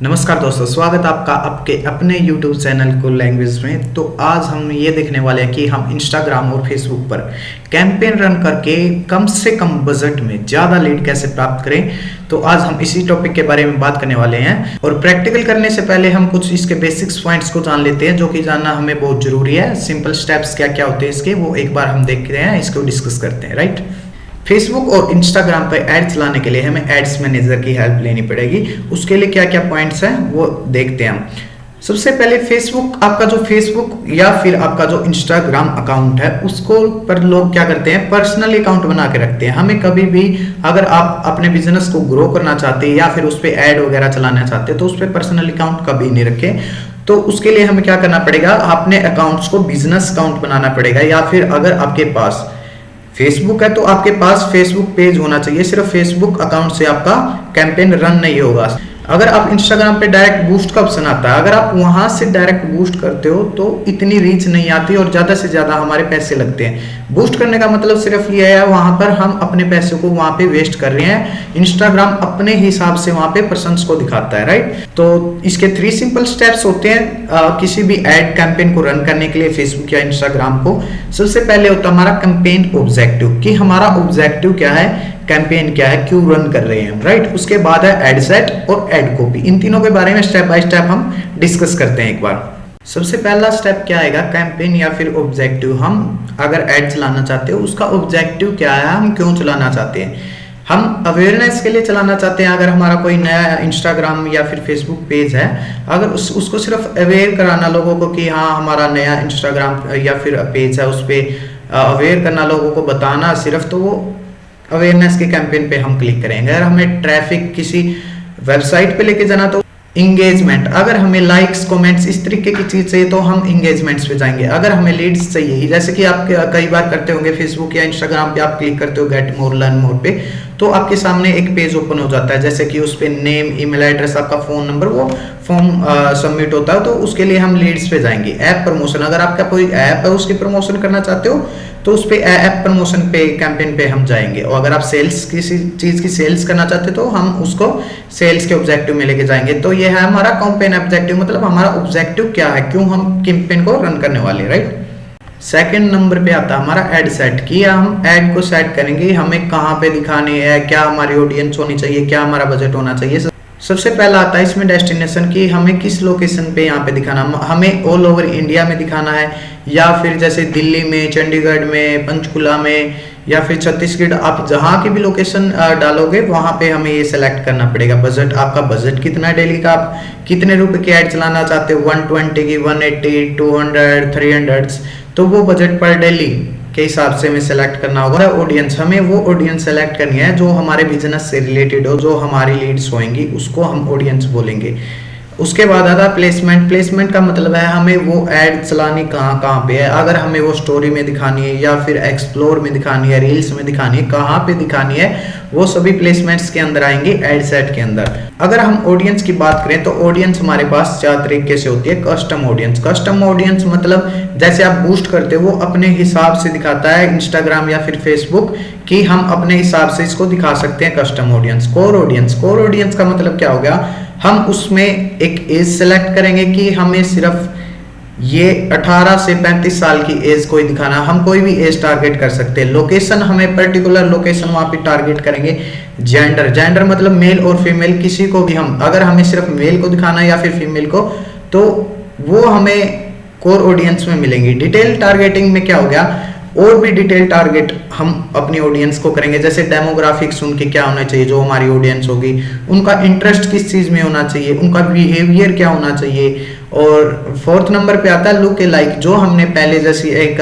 नमस्कार दोस्तों, स्वागत आपका आपके अपने YouTube चैनल को लैंग्वेज में। तो आज हम ये देखने वाले हैं कि हम इंस्टाग्राम और फेसबुक पर कैंपेन रन करके कम से कम बजट में ज़्यादा लीड कैसे प्राप्त करें। तो आज हम इसी टॉपिक के बारे में बात करने वाले हैं। और प्रैक्टिकल करने से पहले हम कुछ इसके बेसिक्स पॉइंट्स को जान लेते हैं, जो कि जानना हमें बहुत ज़रूरी है। सिंपल स्टेप्स क्या क्या होते हैं इसके, वो एक बार हम देख रहे हैं, इसको डिस्कस करते हैं। राइट, फेसबुक और इंस्टाग्राम पर ऐड चलाने के लिए हमें एड्स मैनेजर की हेल्प लेनी पड़ेगी। उसके लिए क्या क्या पॉइंट्स हैं वो देखते हैं हम। सबसे पहले फेसबुक, आपका जो फेसबुक या फिर आपका जो इंस्टाग्राम अकाउंट है, उसको पर लोग क्या करते हैं, पर्सनल अकाउंट बना के रखते हैं। हमें कभी भी अगर आप अपने बिजनेस को ग्रो करना चाहते हैं या फिर उस पर ऐड वगैरह चलाना चाहते हैं तो उस पर पर्सनल अकाउंट कभी नहीं रखें। तो उसके लिए हमें क्या करना पड़ेगा, अपने अकाउंट्स को बिजनेस अकाउंट बनाना पड़ेगा। या फिर अगर आपके पास फेसबुक है तो आपके पास फेसबुक पेज होना चाहिए। सिर्फ फेसबुक अकाउंट से आपका कैंपेन रन नहीं होगा। अगर आप इंस्टाग्राम पे डायरेक्ट बूस्ट का ऑप्शन आता है, अगर आप वहां से डायरेक्ट बूस्ट करते हो तो इतनी रीच नहीं आती और ज्यादा से ज्यादा हमारे पैसे लगते हैं। बूस्ट करने का मतलब सिर्फ ये है, वहां पर हम अपने पैसे को वहां पे वेस्ट कर रहे हैं। इंस्टाग्राम अपने हिसाब से वहां पे पर्सन्स को दिखाता है। राइट, तो इसके 3 सिंपल स्टेप्स होते हैं किसी भी एड कैंपेन को रन करने के लिए फेसबुक या इंस्टाग्राम को। सबसे पहले होता है हमारा कैंपेन ऑब्जेक्टिव, कि हमारा ऑब्जेक्टिव क्या है, कैंपेन क्या है, क्यों रन कर रहे हैं हम। राइट, उसके बाद है एड सेट और एड कॉपी। इन तीनों के बारे में स्टेप बाय स्टेप हम डिस्कस करते हैं एक बार। सबसे पहला स्टेप क्या आएगा, कैंपेन या फिर ऑब्जेक्टिव। हम अगर एड चलाना चाहते हो, उसका ऑब्जेक्टिव क्या है, हम क्यों चलाना चाहते हैं। हम अवेयरनेस के लिए चलाना चाहते हैं। अगर हमारा कोई नया इंस्टाग्राम या फिर फेसबुक पेज है, अगर उसको सिर्फ अवेयर कराना लोगों को कि हाँ हमारा नया इंस्टाग्राम या फिर पेज है, उस पर अवेयर करना लोगों को बताना सिर्फ, तो वो अवेयरनेस के कैंपेन पे हम क्लिक करेंगे। अगर हमें ट्रैफिक किसी वेबसाइट पे लेके जाना तो इंगेजमेंट, अगर हमें लाइक्स कमेंट्स इस तरीके की चीज चाहिए तो हम इंगेजमेंट्स पे जाएंगे। अगर हमें लीड्स चाहिए, जैसे कि आप कई बार करते होंगे फेसबुक या इंस्टाग्राम पे आप क्लिक करते हो गेट मोर लर्न मोर पे, तो आपके सामने एक पेज ओपन हो जाता है, जैसे कि उस पे नेम, ईमेल एड्रेस, आपका फोन नंबर, वो फॉर्म सबमिट होता है। तो उसके लिए हम लीड्स पे जाएंगे। ऐप प्रमोशन, अगर आपका कोई ऐप है उसकी प्रमोशन करना चाहते हो तो उस पे ऐप प्रमोशन पे कैंपेन पे हम जाएंगे। और अगर आप सेल्स किसी चीज की सेल्स करना चाहते हो तो हम उसको सेल्स के ऑब्जेक्टिव में लेके जाएंगे। तो ये है हमारा कैंपेन ऑब्जेक्टिव, मतलब हमारा ऑब्जेक्टिव क्या है, क्यों हम कैंपेन को रन करने वाले। राइट, सेकंड नंबर पे आता है हमारा एड सेट, किया हम ऐड को सेट करेंगे, हमें कहाँ पे दिखाने है, क्या हमारी ऑडियंस होनी चाहिए, क्या हमारा बजट होना चाहिए। सबसे पहला आता है इसमें डेस्टिनेशन, की हमें किस लोकेशन पे यहाँ पे दिखाना, हमें ऑल ओवर इंडिया में दिखाना है या फिर जैसे दिल्ली में, चंडीगढ़ में, पंचकुला में या फिर छत्तीसगढ़। आप जहाँ की भी लोकेशन डालोगे वहाँ पे हमें ये सेलेक्ट करना पड़ेगा। बजट, आपका बजट कितना है डेली का, आप कितने रुपए की ऐड चलाना चाहते हो, 120 की, 180, 200, 300, तो वो बजट पर डेली के हिसाब से हमें सेलेक्ट करना होगा। ऑडियंस, हमें वो ऑडियंस सेलेक्ट करनी है जो हमारे बिजनेस से रिलेटेड हो, जो हमारी लीड्स होंगी, उसको हम ऑडियंस बोलेंगे। उसके बाद आता है प्लेसमेंट। प्लेसमेंट का मतलब है हमें वो ऐड चलानी कहाँ पे है। अगर हमें वो स्टोरी में दिखानी है या फिर एक्सप्लोर में दिखानी है, रील्स में दिखानी है, कहाँ पे दिखानी है, वो सभी प्लेसमेंट्स के अंदर आएंगे एड सेट के अंदर। अगर हम ऑडियंस की बात करें तो ऑडियंस हमारे पास 4 तरीके से होती है। कस्टम ऑडियंस, कस्टम ऑडियंस मतलब जैसे आप बूस्ट करते हो वो अपने हिसाब से दिखाता है इंस्टाग्राम या फिर फेसबुक, कि हम अपने हिसाब से इसको दिखा सकते हैं custom audience. Core audience, core audience का मतलब क्या हो गया, हम उसमें एक एज सेलेक्ट करेंगे कि हमें सिर्फ ये 18 से 35 साल की एज कोई दिखाना, हम कोई भी एज टारगेट कर सकते हैं। लोकेशन, हमें पर्टिकुलर लोकेशन वहां पे टारगेट करेंगे। जेंडर, जेंडर मतलब मेल और फीमेल, किसी को भी हम, अगर हमें सिर्फ मेल को दिखाना है या फिर फीमेल को, तो वो हमें कोर ऑडियंस में मिलेंगी। डिटेल टारगेटिंग में क्या हो गया, और भी डिटेल टारगेट हम अपनी ऑडियंस को करेंगे, जैसे डेमोग्राफिक्स उनके क्या होना चाहिए, जो हमारी ऑडियंस होगी, उनका इंटरेस्ट किस चीज में होना चाहिए, उनका बिहेवियर क्या होना चाहिए। और 4th नंबर पे आता है लुक लाइक, जो हमने पहले जैसी एक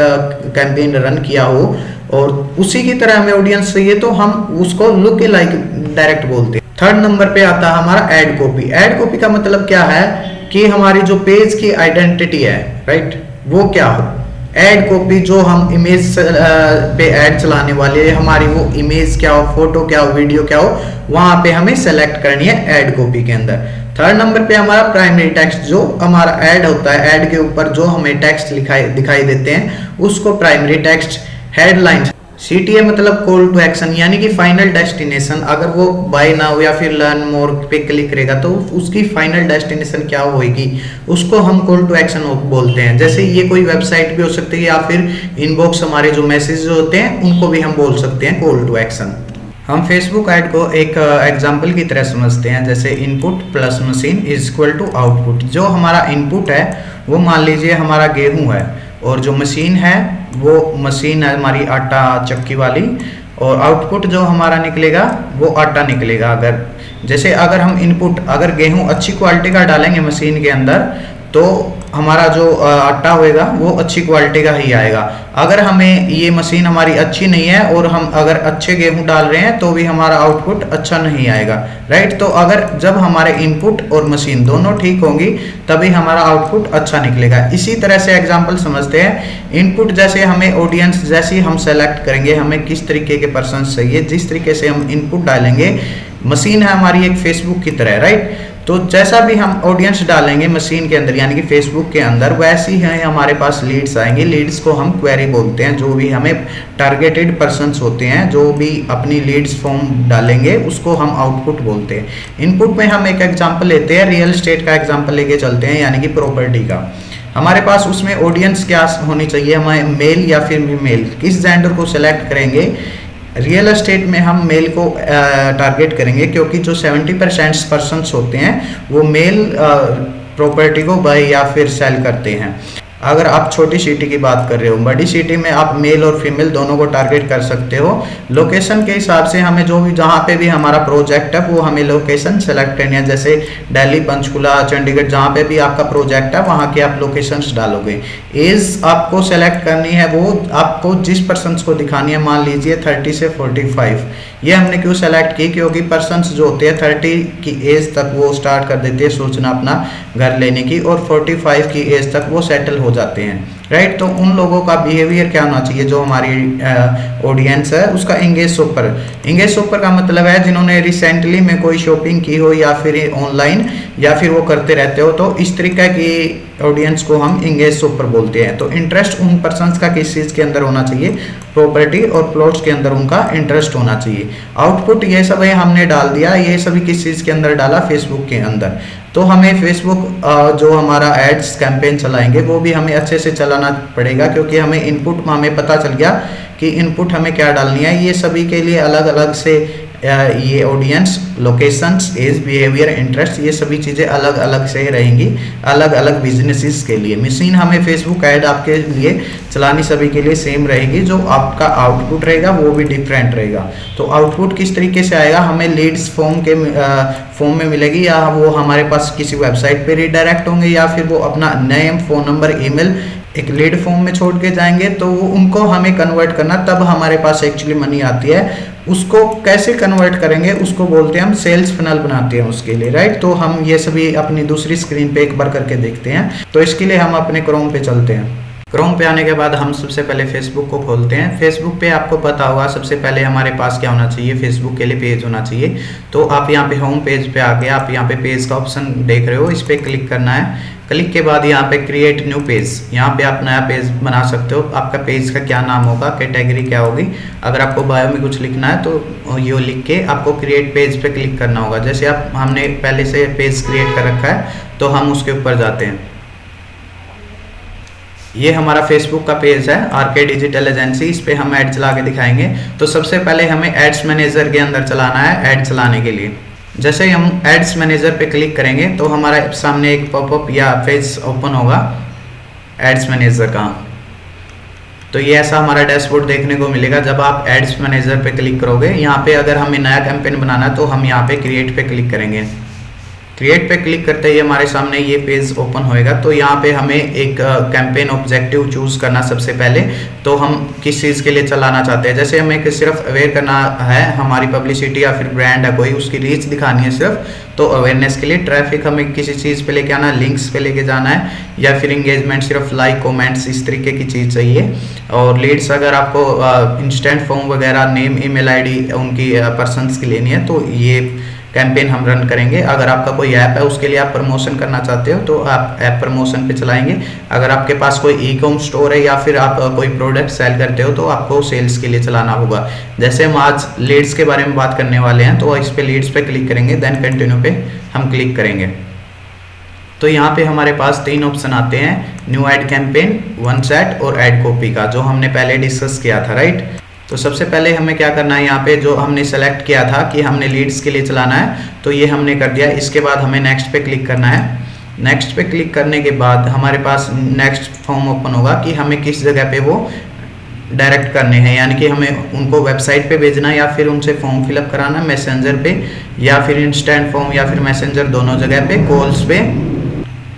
कैंपेन रन किया हो और उसी की तरह हमें ऑडियंस चाहिए तो हम उसको लुक लाइक डायरेक्ट बोलते हैं। 3rd नंबर पे आता है हमारा एड कॉपी। एड कॉपी का मतलब क्या है कि हमारी जो पेज की आइडेंटिटी है, राइट, वो क्या हो। एड कॉपी, जो हम इमेज पे ऐड चलाने वाले हैं, हमारी वो इमेज क्या हो, फोटो क्या हो, वीडियो क्या हो, वहां पे हमें सेलेक्ट करनी है एड कॉपी के अंदर। 3rd नंबर पे हमारा प्राइमरी टेक्स्ट, जो हमारा ऐड होता है, ऐड के ऊपर जो हमें टेक्स्ट दिखाई देते हैं उसको प्राइमरी टेक्स्ट। हेडलाइंस, CTA मतलब कॉल टू एक्शन, यानी कि फाइनल डेस्टिनेशन। अगर वो बाय नाउ या फिर लर्न मोर पे क्लिक करेगा तो उसकी फाइनल डेस्टिनेशन क्या होगी, उसको हम कॉल टू एक्शन बोलते हैं। जैसे ये कोई वेबसाइट भी हो सकती है या फिर इनबॉक्स हमारे जो मैसेज होते हैं उनको भी हम बोल सकते हैं कॉल टू एक्शन। हम फेसबुक ऐड को एक एग्जाम्पल की तरह समझते हैं, जैसे input plus machine is equal to output. जो हमारा इनपुट है वो मान लीजिए हमारा गेहूं है, और जो मशीन है वो मशीन है हमारी आटा चक्की वाली, और आउटपुट जो हमारा निकलेगा वो आटा निकलेगा। अगर हम इनपुट अगर गेहूं अच्छी क्वालिटी का डालेंगे मशीन के अंदर तो हमारा जो आटा होएगा वो अच्छी क्वालिटी का ही आएगा। अगर हमें ये मशीन हमारी अच्छी नहीं है और हम अगर अच्छे गेहूं डाल रहे हैं तो भी हमारा आउटपुट अच्छा नहीं आएगा, राइट। तो अगर जब हमारे इनपुट और मशीन दोनों ठीक होंगी तभी हमारा आउटपुट अच्छा निकलेगा। इसी तरह से एग्जांपल समझते हैं। इनपुट जैसे हमें ऑडियंस जैसी हम सेलेक्ट करेंगे, हमें किस तरीके के पर्सन चाहिए, जिस तरीके से हम इनपुट डालेंगे। मशीन है हमारी एक फेसबुक की तरह, राइट। तो जैसा भी हम ऑडियंस डालेंगे मशीन के अंदर यानी कि फेसबुक के अंदर, वैसी ही हमारे पास लीड्स आएंगे। लीड्स को हम क्वेरी बोलते हैं। जो भी हमें टारगेटेड पर्सन्स होते हैं, जो भी अपनी लीड्स फॉर्म डालेंगे उसको हम आउटपुट बोलते हैं। इनपुट में हम एक एग्जांपल लेते हैं, रियल एस्टेट का एग्जांपल लेके चलते हैं, यानी कि प्रॉपर्टी का। हमारे पास उसमें ऑडियंस क्या होनी चाहिए, हमें मेल या फिर फीमेल, किस जेंडर को सिलेक्ट करेंगे। रियल एस्टेट में हम मेल को टारगेट करेंगे क्योंकि जो 70% पर्सन्स होते हैं वो मेल प्रॉपर्टी को बाय या फिर सेल करते हैं। अगर आप छोटी सिटी की बात कर रहे हो, बड़ी सिटी में आप मेल और फीमेल दोनों को टारगेट कर सकते हो। लोकेशन के हिसाब से हमें जो भी जहाँ पे भी हमारा प्रोजेक्ट है वो हमें लोकेशन सेलेक्ट करनी है। जैसे दिल्ली, पंचकुला, चंडीगढ़, जहाँ पे भी आपका प्रोजेक्ट है वहाँ के आप लोकेशंस डालोगे। एज आपको सेलेक्ट करनी है, वो आपको जिस पर्सन्स को दिखानी है, मान लीजिए 30 से 45। ये हमने क्यों सेलेक्ट की, क्योंकि पर्सन्स जो होते हैं 30 की एज तक वो स्टार्ट कर देते हैं सोचना अपना घर लेने की, और 45 की एज तक वो सेटल हो जाते हैं, राइट। तो उन लोगों का बिहेवियर क्या होना चाहिए, जो हमारी ऑडियंस है उसका एंगेज शॉपर। एंगेज शॉपर का मतलब है जिन्होंने रिसेंटली में कोई शॉपिंग की हो या फिर ऑनलाइन या फिर वो करते रहते हो, तो इस तरीके की ऑडियंस को हम एंगेज शॉपर बोलते हैं। तो इंटरेस्ट उन पर्सन्स का किस चीज़ के अंदर होना चाहिए, प्रॉपर्टी और प्लॉट्स के अंदर उनका इंटरेस्ट होना चाहिए। आउटपुट ये सब हमने डाल दिया, ये सभी किस चीज़ के अंदर डाला, फेसबुक के अंदर। तो हमें फेसबुक जो हमारा एड्स कैंपेन चलाएंगे वो भी हमें अच्छे से चलाना पड़ेगा, क्योंकि हमें इनपुट में हमें पता चल गया कि इनपुट हमें क्या डालनी है। ये सभी के लिए अलग अलग से ये audience, locations, age, behaviour, interest, ये सभी चीज़ें अलग अलग से रहेंगी अलग अलग बिजनेसेस के लिए। मशीन हमें फेसबुक ऐड आपके लिए चलानी सभी के लिए सेम रहेगी, जो आपका आउटपुट रहेगा वो भी डिफरेंट रहेगा। तो आउटपुट किस तरीके से आएगा, हमें लीड्स फॉर्म में मिलेगी, या वो हमारे पास किसी वेबसाइट पे रिडायरेक्ट होंगे, या फिर वो अपना नेम, फ़ोन नंबर, ईमेल एक लीड फॉर्म में छोड़ के जाएंगे। तो उनको हमें कन्वर्ट करना, तब हमारे पास एक्चुअली मनी आती है। उसको कैसे कन्वर्ट करेंगे उसको बोलते हैं हम सेल्स फनल बनाते हैं उसके लिए, राइट। तो हम ये सभी अपनी दूसरी स्क्रीन पे एक बार करके देखते हैं। तो इसके लिए हम अपने क्रोम पे चलते हैं। क्रोम पे आने के बाद हम सबसे पहले फेसबुक को खोलते हैं। फेसबुक पे आपको पता होगा सबसे पहले हमारे पास क्या होना चाहिए, फेसबुक के लिए पेज होना चाहिए। तो आप यहाँ पे होम पेज पे आके आप यहाँ पे पेज का ऑप्शन देख रहे हो, इस पर क्लिक करना है। क्लिक के बाद यहाँ पे क्रिएट न्यू पेज, यहाँ पे आप नया पेज बना सकते हो। आपका पेज का क्या नाम होगा, कैटेगरी क्या होगी। अगर आपको बायो में कुछ लिखना है तो ये लिख के आपको क्रिएट पेज पे क्लिक करना होगा। जैसे हमने पहले से पेज क्रिएट कर रखा है तो हम उसके ऊपर जाते हैं। ये हमारा फेसबुक का पेज है, आरके डिजिटल एजेंसी। इस पे हम ऐड चला के दिखाएंगे। तो सबसे पहले हमें एड्स मैनेजर के अंदर चलाना है ऐड चलाने के लिए। जैसे ही हम एड्स मैनेजर पे क्लिक करेंगे तो हमारा सामने एक पॉपअप या पेज ओपन होगा एड्स मैनेजर का। तो ये ऐसा हमारा डैशबोर्ड देखने को मिलेगा जब आप एड्स मैनेजर पे क्लिक करोगे। यहाँ पे अगर हमें नया कैंपेन बनाना है तो हम यहाँ पे क्रिएट पे क्लिक करेंगे। क्रिएट पे क्लिक करते ही हमारे सामने ये पेज ओपन होएगा। तो यहाँ पे हमें एक कैंपेन ऑब्जेक्टिव चूज करना सबसे पहले। तो हम किस चीज़ के लिए चलाना चाहते हैं, जैसे हमें सिर्फ अवेयर करना है हमारी पब्लिसिटी या फिर ब्रांड है कोई, उसकी रीच दिखानी है सिर्फ, तो अवेयरनेस के लिए। ट्रैफिक हमें किसी चीज़ पे लेके आना, लिंक्स पे लेके जाना है, या फिर इंगेजमेंट सिर्फ लाइक कमेंट्स इस तरीके की चीज़ चाहिए। और लीड्स अगर आपको इंस्टेंट फॉर्म वगैरह, नेम, ईमेल आईडी उनकी पर्सन्स की लेनी है तो ये कैंपेन हम रन करेंगे। अगर आपका कोई ऐप है उसके लिए आप प्रमोशन करना चाहते हो तो आप ऐप प्रमोशन पे चलाएंगे। अगर आपके पास कोई ई कॉम स्टोर है या फिर आप कोई प्रोडक्ट सेल करते हो तो आपको सेल्स के लिए चलाना होगा। जैसे हम आज लीड्स के बारे में बात करने वाले हैं तो इस पे लीड्स पे क्लिक करेंगे, देन कंटिन्यू पे हम क्लिक करेंगे। तो यहाँ पे हमारे पास 3 ऑप्शन आते हैं, new add campaign, one set और ऐड कॉपी का, जो हमने पहले डिस्कस किया था, राइट। तो सबसे पहले हमें क्या करना है, यहाँ पे जो हमने सेलेक्ट किया था कि हमने लीड्स के लिए चलाना है तो ये हमने कर दिया। इसके बाद हमें नेक्स्ट पे क्लिक करना है। नेक्स्ट पे क्लिक करने के बाद हमारे पास नेक्स्ट फॉर्म ओपन होगा कि हमें किस जगह पे वो डायरेक्ट करने हैं, यानी कि हमें उनको वेबसाइट पे भेजना या फिर उनसे फॉर्म फिलअप कराना मैसेंजर पे या फिर इंस्टेंट फॉर्म या फिर मैसेंजर, दोनों जगह पे, कॉल्स पे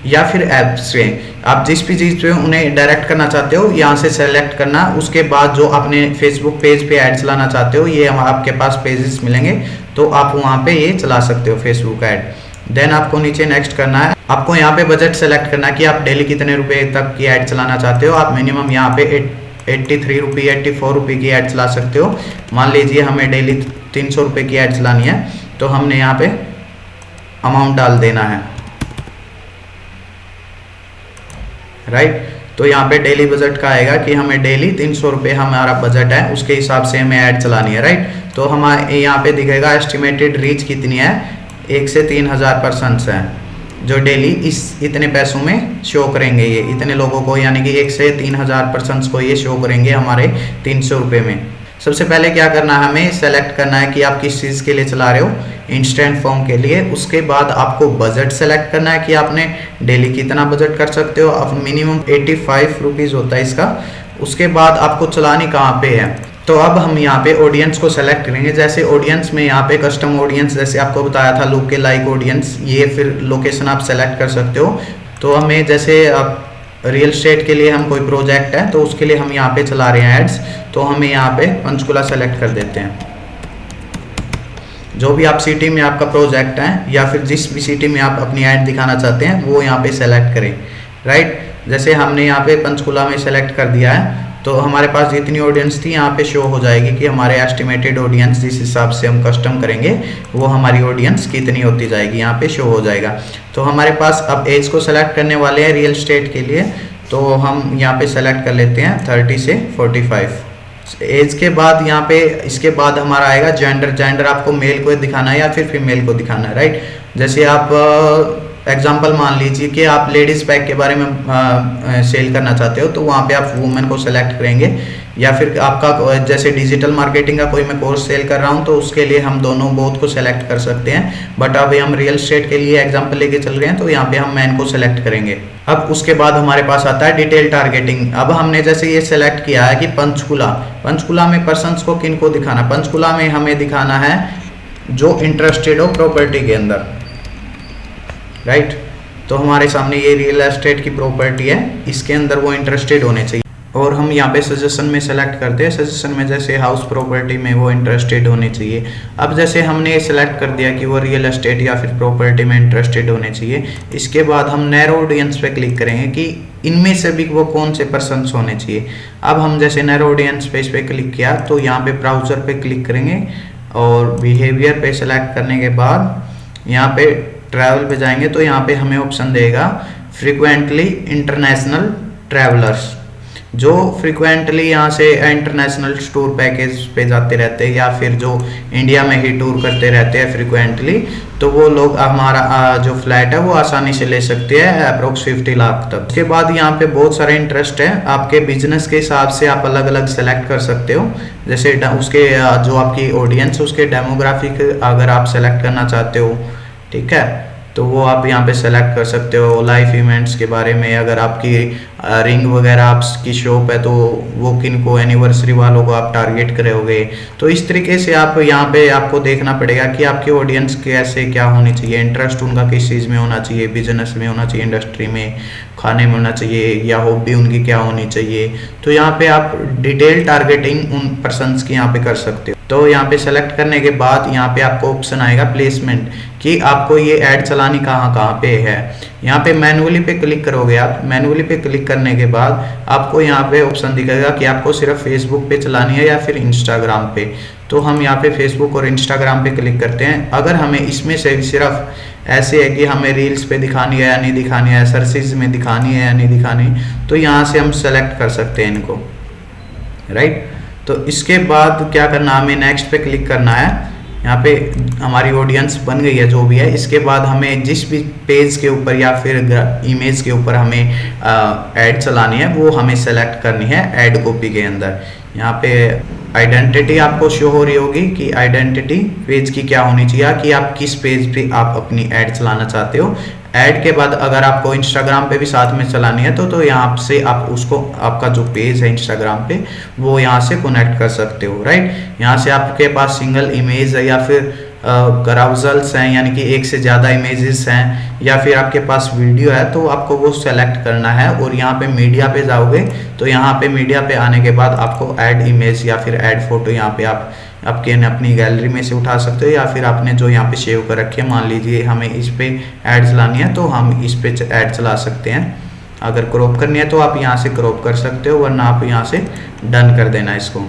या फिर ऐप्स पे। आप जिस भी चीज़ पे उन्हें डायरेक्ट करना चाहते हो यहाँ से सेलेक्ट करना। उसके बाद जो अपने फेसबुक पेज पे ऐड चलाना चाहते हो ये आपके पास पेजेस मिलेंगे तो आप वहाँ पे ये चला सकते हो फेसबुक ऐड। देन आपको नीचे नेक्स्ट करना है। आपको यहाँ पे बजट सेलेक्ट करना है कि आप डेली कितने रुपए तक की ऐड चलाना चाहते हो। आप मिनिमम यहाँ पे 83 रुपये 84 रुपये की ऐड चला सकते हो। मान लीजिए हमें डेली 300 रुपये की ऐड चलानी है तो हमने यहाँ पे अमाउंट डाल देना है, राइट। तो यहाँ पे डेली बजट का आएगा कि हमें डेली 300 रुपये हमारा बजट है, उसके हिसाब से हमें ऐड चलानी है, राइट। तो हमारे यहाँ पे दिखेगा एस्टिमेटेड रीच कितनी है, 1 से 3000 पर्सन्स हैं जो डेली इतने पैसों में शो करेंगे। ये इतने लोगों को यानी कि 1 से 3000 पर्सन्स को ये शो करेंगे हमारे 300 रुपये में। सबसे पहले क्या करना है, हमें सेलेक्ट करना है कि आप किस चीज़ के लिए चला रहे हो, इंस्टेंट फॉर्म के लिए। उसके बाद आपको बजट सेलेक्ट करना है कि आपने डेली कितना बजट कर सकते हो। अब मिनिमम 85 रुपीज़ होता है इसका। उसके बाद आपको चलानी कहाँ पे है, तो अब हम यहाँ पे ऑडियंस को सेलेक्ट करेंगे। जैसे ऑडियंस में यहाँ पे कस्टम ऑडियंस, जैसे आपको बताया था लुक के लाइक ऑडियंस, ये फिर लोकेशन आप सेलेक्ट कर सकते हो। तो हमें जैसे आप रियल एस्टेट के लिए हम कोई प्रोजेक्ट है तो उसके लिए हम यहाँ पे चला रहे हैं एड्स, तो हमें यहाँ पे पंचकुला सेलेक्ट कर देते हैं। जो भी आप सिटी में आपका प्रोजेक्ट है या फिर जिस भी सिटी में आप अपनी ऐड दिखाना चाहते हैं वो यहाँ पे सेलेक्ट करें, राइट। जैसे हमने यहाँ पे पंचकुला में सेलेक्ट कर दिया है तो हमारे पास जितनी ऑडियंस थी यहाँ पे शो हो जाएगी कि हमारे एस्टिमेटेड ऑडियंस जिस हिसाब से हम कस्टम करेंगे वो हमारी ऑडियंस कितनी होती जाएगी, यहाँ पे शो हो जाएगा। तो हमारे पास अब एज को सेलेक्ट करने वाले हैं रियल एस्टेट के लिए, तो हम यहाँ पे सेलेक्ट कर लेते हैं 30 से 45 एज के बाद। यहाँ पे इसके बाद हमारा आएगा जेंडर आपको मेल को दिखाना है या फिर फीमेल को दिखाना है, राइट। जैसे आप एग्जाम्पल मान लीजिए कि आप लेडीज़ बैग के बारे में सेल करना चाहते हो तो वहाँ पे आप वुमेन को सेलेक्ट करेंगे। या फिर आपका जैसे डिजिटल मार्केटिंग का कोई मैं कोर्स सेल कर रहा हूँ तो उसके लिए हम दोनों बोथ को सेलेक्ट कर सकते हैं, बट अभी हम रियल एस्टेट के लिए एग्जाम्पल लेके चल रहे हैं तो यहाँ पे हम मैन को सेलेक्ट करेंगे। अब उसके बाद हमारे पास आता है डिटेल टारगेटिंग। अब हमने जैसे ये सेलेक्ट किया है कि पंचकुला में पर्सनस को किन को दिखाना। पंचकुला में हमें दिखाना है जो इंटरेस्टेड हो प्रॉपर्टी के अंदर, राइट। तो हमारे सामने ये रियल एस्टेट की प्रॉपर्टी है, इसके अंदर वो इंटरेस्टेड होने चाहिए। और हम यहाँ पे सजेशन में सेलेक्ट करते हैं, सजेशन में जैसे हाउस प्रॉपर्टी में वो इंटरेस्टेड होने चाहिए। अब जैसे हमने सेलेक्ट कर दिया कि वो रियल एस्टेट या फिर प्रॉपर्टी में इंटरेस्टेड होने चाहिए, इसके बाद हम नैरो ऑडियंस पे क्लिक करेंगे कि इनमें से भी वो कौन से पर्सन्स होने चाहिए। अब हम जैसे नैरो ऑडियंस पे इस पर क्लिक किया तो यहाँ पे ब्राउज़र पे क्लिक करेंगे और बिहेवियर पे सेलेक्ट करने के बाद यहाँ पे ट्रैवल पे जाएंगे तो यहाँ पे हमें ऑप्शन देगा फ्रीक्वेंटली इंटरनेशनल ट्रैवलर्स। जो फ्रीक्वेंटली यहाँ से इंटरनेशनल टूर पैकेज पे जाते रहते हैं या फिर जो इंडिया में ही टूर करते रहते हैं फ्रीक्वेंटली, तो वो लोग हमारा जो फ्लैट है वो आसानी से ले सकते हैं अप्रोक्स 50 लाख तक। उसके बाद यहाँ पे बहुत सारे इंटरेस्ट है, आपके बिजनेस के हिसाब से आप अलग अलग सेलेक्ट कर सकते हो। जैसे उसके जो आपकी ऑडियंस उसके डेमोग्राफिक अगर आप सेलेक्ट करना चाहते हो, ठीक है, तो वो आप यहाँ पे सेलेक्ट कर सकते हो। लाइफ इवेंट्स के बारे में, अगर आपकी रिंग वगैरह आपकी शॉप है तो वो किन को, एनिवर्सरी वालों को आप टारगेट करोगे। तो इस तरीके से आप यहाँ पे आपको देखना पड़ेगा कि आपकी ऑडियंस कैसे क्या होनी चाहिए, इंटरेस्ट उनका किस चीज़ में होना चाहिए, बिजनेस में होना चाहिए, इंडस्ट्री में, खाने में होना चाहिए, या हॉबी उनकी क्या होनी चाहिए। तो यहाँ पे आप डिटेल टारगेटिंग उन पर्सन्स की यहाँ पे कर सकते हो। तो यहाँ पे सेलेक्ट करने के बाद यहाँ पे आपको ऑप्शन आएगा प्लेसमेंट कि आपको ये ऐड चलानी कहाँ पे है। यहाँ पे मैनुअली पे क्लिक करोगे आप। मैनुअली पे क्लिक करने के बाद आपको यहाँ पे ऑप्शन दिखेगा कि आपको सिर्फ फेसबुक पे चलानी है या फिर इंस्टाग्राम पे। तो हम यहाँ पे फेसबुक और इंस्टाग्राम पे क्लिक करते हैं। अगर हमें इसमें से सिर्फ ऐसे है कि हमें रील्स पे दिखानी है या नहीं दिखानी है, सर्चेज में दिखानी है या नहीं दिखानी, तो यहाँ से हम सेलेक्ट कर सकते हैं इनको, राइट। तो इसके बाद क्या करना, हमें नेक्स्ट पे क्लिक करना है। यहाँ पे हमारी ऑडियंस बन गई है जो भी है। इसके बाद हमें जिस भी पेज के ऊपर या फिर इमेज के ऊपर हमें ऐड चलानी है वो हमें सेलेक्ट करनी है ऐड कॉपी के अंदर। यहाँ पे आइडेंटिटी आपको शो हो रही होगी कि आइडेंटिटी पेज की क्या होनी चाहिए, कि आप किस पेज पे आप अपनी ऐड चलाना चाहते हो। ऐड के बाद अगर आपको इंस्टाग्राम पे भी साथ में चलानी है तो यहाँ से आप उसको, आपका जो पेज है इंस्टाग्राम पे, वो यहाँ से कनेक्ट कर सकते हो, राइट। यहाँ से आपके पास सिंगल इमेज है या फिर कराउजल्स हैं, यानी कि एक से ज़्यादा इमेजेस हैं, या फिर आपके पास वीडियो है, तो आपको वो सेलेक्ट करना है। और यहाँ पे मीडिया पे जाओगे तो यहाँ पे मीडिया पे आने के बाद आपको ऐड इमेज या फिर ऐड फोटो यहाँ पे आप आपके अपनी गैलरी में से उठा सकते हो, या फिर आपने जो यहाँ पे सेव कर रखी है, मान लीजिए हमें इस पे ऐड चलानी है तो हम इस पे ऐड चला सकते हैं। अगर क्रॉप करनी है तो आप यहाँ से क्रॉप कर सकते हो, वरना आप यहाँ से डन कर देना इसको,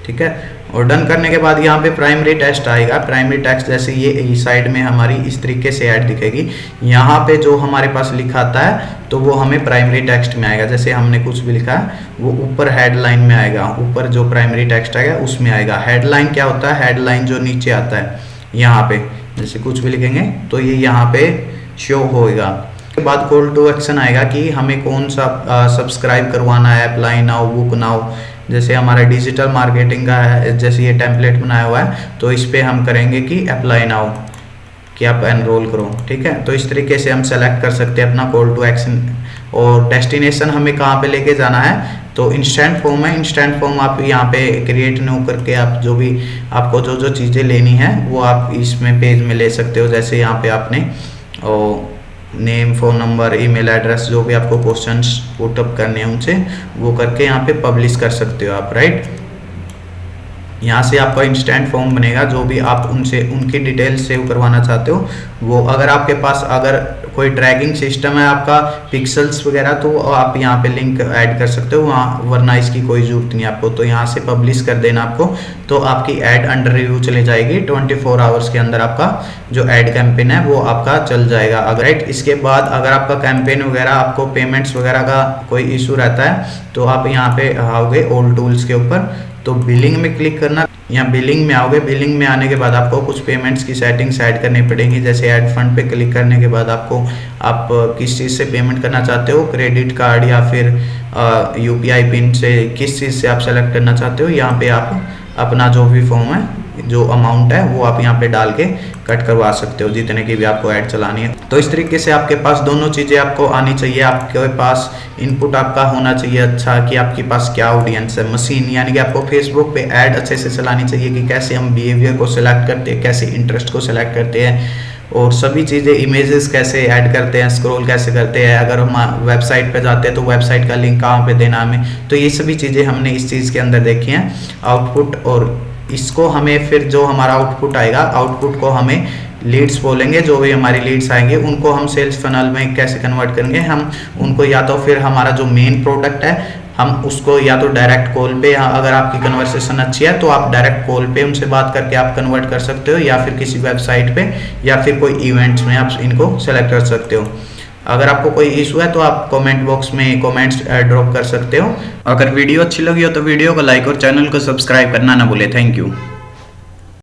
ठीक है। और डन करने के बाद यहाँ पे प्राइमरी टेक्स्ट आएगा। प्राइमरी टेक्स्ट जैसे ये साइड में हमारी इस तरीके से ऐड दिखेगी। यहाँ पे जो हमारे पास लिखा आता है तो वो हमें प्राइमरी टेक्स्ट में आएगा। जैसे हमने कुछ भी लिखा है वो ऊपर हेडलाइन में आएगा, ऊपर जो प्राइमरी टेक्स्ट आएगा उसमें आएगा। हेडलाइन क्या होता है, हेडलाइन जो नीचे आता है यहाँ पे, जैसे कुछ भी लिखेंगे तो ये यहाँ पे शो होएगा। उसके बाद कॉल टू एक्शन आएगा कि हमें कौन सा सब्सक्राइब करवाना है, अप्लाई नाउ, बुक नाउ। जैसे हमारा डिजिटल मार्केटिंग का है, जैसे ये टेम्पलेट बनाया हुआ है तो इस पे हम करेंगे कि अप्लाई नाउ, कि आप एनरोल करो, ठीक है। तो इस तरीके से हम सेलेक्ट कर सकते हैं अपना कॉल टू एक्शन। और डेस्टिनेशन हमें कहाँ पे लेके जाना है, तो इंस्टेंट फॉर्म है। इंस्टेंट फॉर्म आप यहाँ पे क्रिएट न्यू करके आप जो भी आपको जो चीज़ें लेनी है वो आप इसमें पेज में ले सकते हो। जैसे यहाँ पे आपने और name, phone number, email address, जो भी आपको क्वेश्चंस पुटअप करने हैं उनसे वो करके यहाँ पे पब्लिश कर सकते हो आप, राइट। यहाँ से आपका इंस्टेंट फॉर्म बनेगा, जो भी आप उनसे उनकी डिटेल सेव करवाना चाहते हो वो। अगर आपके पास अगर कोई ट्रैकिंग सिस्टम है आपका, पिक्सल्स वगैरह, तो आप यहाँ पे लिंक ऐड कर सकते हो वहाँ, वरना इसकी कोई ज़रूरत नहीं आपको। तो यहाँ से पब्लिश कर देना आपको, तो आपकी ऐड अंडर रिव्यू चले जाएगी। 24 आवर्स के अंदर आपका जो ऐड कैंपेन है वो आपका चल जाएगा, अगर राइट। इसके बाद अगर आपका कैंपेन वगैरह, आपको पेमेंट्स वगैरह का कोई इशू रहता है तो आप यहाँ पे आओगे ऑल टूल्स के ऊपर, तो बिलिंग में क्लिक करना। यहाँ बिलिंग में आओगे, बिलिंग में आने के बाद आपको कुछ पेमेंट्स की सेटिंग्स ऐड करनी पड़ेंगी। जैसे ऐड फंड पे क्लिक करने के बाद आपको आप किस चीज़ से पेमेंट करना चाहते हो, क्रेडिट कार्ड या फिर UPI पिन से, किस चीज़ से आप सेलेक्ट करना चाहते हो। यहाँ पे आप अपना जो भी फॉर्म है, जो अमाउंट है वो आप यहाँ पे डाल के कट करवा सकते हो, जितने की भी आपको ऐड चलानी है। तो इस तरीके से आपके पास दोनों चीज़ें आपको आनी चाहिए। आपके पास इनपुट आपका होना चाहिए अच्छा, कि आपके पास क्या ऑडियंस है, मशीन, यानी कि आपको फेसबुक पे ऐड अच्छे से चलानी चाहिए कि कैसे हम बिहेवियर को सिलेक्ट करते हैं, कैसे इंटरेस्ट को सिलेक्ट करते हैं, और सभी चीज़ें, इमेजेस कैसे ऐड करते हैं, स्क्रॉल कैसे करते हैं, अगर हम वेबसाइट पे जाते हैं तो वेबसाइट का लिंक कहाँ पे देना हमें। तो ये सभी चीज़ें हमने इस चीज़ के अंदर देखी हैं, आउटपुट। और इसको हमें फिर जो हमारा आउटपुट आएगा, आउटपुट को हमें लीड्स बोलेंगे। जो भी हमारी लीड्स आएंगे उनको हम सेल्स फनल में कैसे कन्वर्ट करेंगे, हम उनको या तो फिर हमारा जो मेन प्रोडक्ट है हम उसको या तो डायरेक्ट कॉल पे, अगर आपकी कन्वर्सेशन अच्छी है तो आप डायरेक्ट कॉल पे उनसे बात करके आप कन्वर्ट कर सकते हो, या फिर किसी वेबसाइट पे या फिर कोई इवेंट्स में आप इनको सेलेक्ट कर सकते हो। अगर आपको कोई इशू है तो आप कमेंट बॉक्स में कमेंट्स ड्रॉप कर सकते हो। अगर वीडियो अच्छी लगी हो तो वीडियो को लाइक और चैनल को सब्सक्राइब करना ना भूले। Thank you.